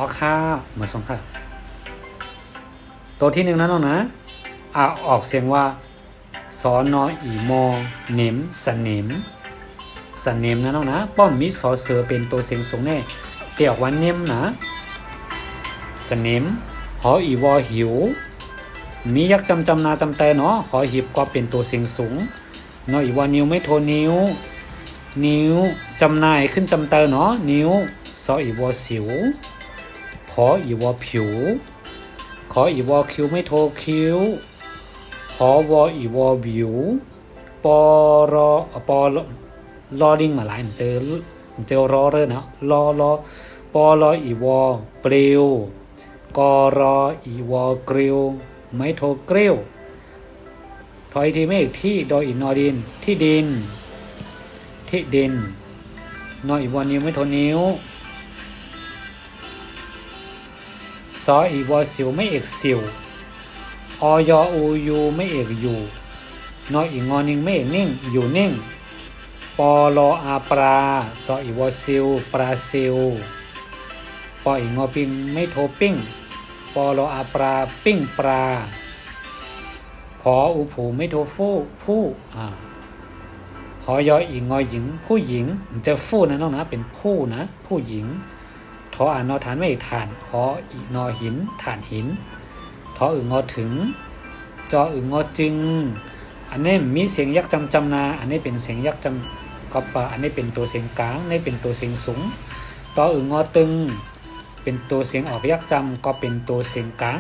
อค่ามาส่งค่ะตัวที่หนึ่งนะน้องนะออกเสียงว่าสอนออีมอเนมสนิมสนิมนะน้องนะป้อมมีสอเสือเป็นตัวเสียงสูงแน่เตียกว่าเนมนะสนิมหออีวอหิวมียักจำนาจำแต่เนาะหอหิบก็เป็นตัวเสียงสูงเนาะอีวอนิ้วไม่โทนิ้วจำนายขึ้นจำเตอเนาะนิ้วสออีวอสิวพออีวอผิวขออีวอคิวไม่โทคิวขอวออีวอวิวปอรอปอลอลิงมาหลายมันเจอรอเลยนะรอปอรออีวอเปลวกอรออีวอกริวไม่โทเกลียวถอยทีไม่อีกที่ดอยอีนอดินที่ดินนออีวอนิ้วไม่โทนิ้วซออีวอสิวไม่เอกสิวอยอูยูไม่เอกอยู่นออีงอนิ่งไม่เอกนิ่งอยู่นิ่งปอลออาปลาซออีวอซิวปลาซิวปออีงอปิงไม่โทปิ้งปอลออาปลาปิ้งปลาพออูผูไม่โทผู้หอยออีงอหญิงผู้หญิงมันจะฟู่นะน้องนะเป็นผู้นะผู้หญิงทออ่านนอฐานไม่ฐานหออีนอหินฐานหินทออึงอถึงจออึงอจึงอันนี้มีเสียงยักษ์จำนาอันนี้เป็นเสียงยักษ์จำกปะอันนี้เป็นตัวเสียงกลางอันนี้เป็นตัวเสียงสูงตออึงอตึงเป็นตัวเสียงออกยักษ์จำก็เป็นตัวเสียงกลาง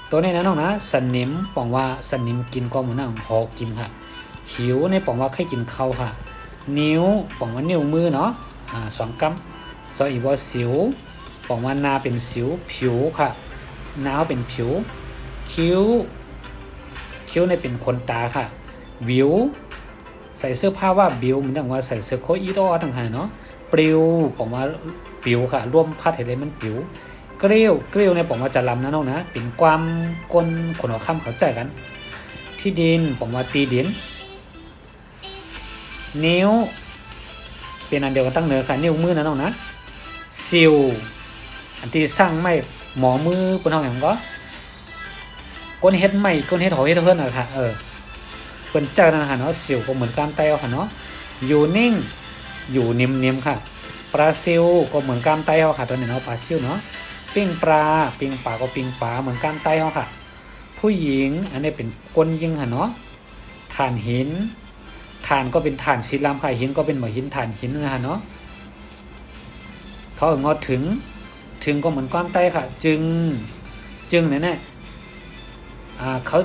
ตัวนี้นะน้องนะสนิมบอกว่าสนิมกินก็เหมือนนั่งหอกินค่ะหิวในบอกว่าใครกินข้าวค่ะนิ้วบอกว่านิ้วมือเนาะสองกำซออีวอสิวบอกว่านาเป็นสิวผิวค่ะน้าวเป็นผิวคิ้วในเป็นขนตาค่ะวิวใส่เสื้อผ้าว่าบิวมันต้องว่าใส่เสื้อโค้ทอีดอต่างหากเนาะปลิวบอกว่าปิวค่ะร่วมพัดเห็นเลยมันปิวเกลียวในบอกว่าจะลำนะน้องนะเป็นความก้นขนหัวค่ำเข้าใจกันที่ดินบอกว่าตีดินนิ้วเป็นอันเดียวกันตั้งเนื้อค่ะนิ้วมือนะน้องนะซิวอันที่สร้างไม่หมอมือเป็นห้องอย่างก็ก้นเฮ็ดไม่ก้นเฮ็ดหอยเฮ็ดเพื่อนอะค่ะเป็นเจ้านะค่ะเนาะซิวก็เหมือนการเตะค่ะเนาะอยู่นิ่งอยู่นิ่มๆค่ะปลาซิวก็เหมือนการเตะค่ะตัวนี้เนาะปลาซิวเนาะปิ้งปลาก็ปิ้งปลาเหมือนการเตะค่ะผู้หญิงอันนี้เป็นก้นยิงค่ะเนาะฐานหินฐานก็เป็นฐานศิลามค่ะหินก็เป็นเหมือนหินฐานหินนะฮะเนาะเขางอถึงก็เหมือนก้อนไตค่ะจึงเนี่ยเขา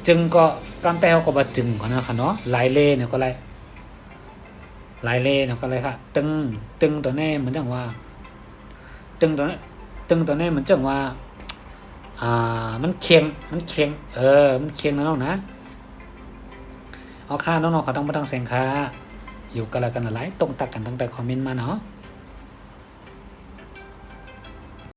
จึงก็ก้อนไตเขาก็มาจึงเขานะคะเนาะลายเล่เนี่ยก็ไรลายเล่เนี่ยก็ไรค่ะตึงตัวนี้เหมือนจังว่าตึงตัวนี้เหมือนจังว่ามันเคียงมันเคียงนะน้องนะเอาค่าน้องๆเขาต้องมาตั้งเสียงค่าอยู่กันแล้วกันอะไรตรงตักกันตั้งแต่คอมเมนต์มาเนาะ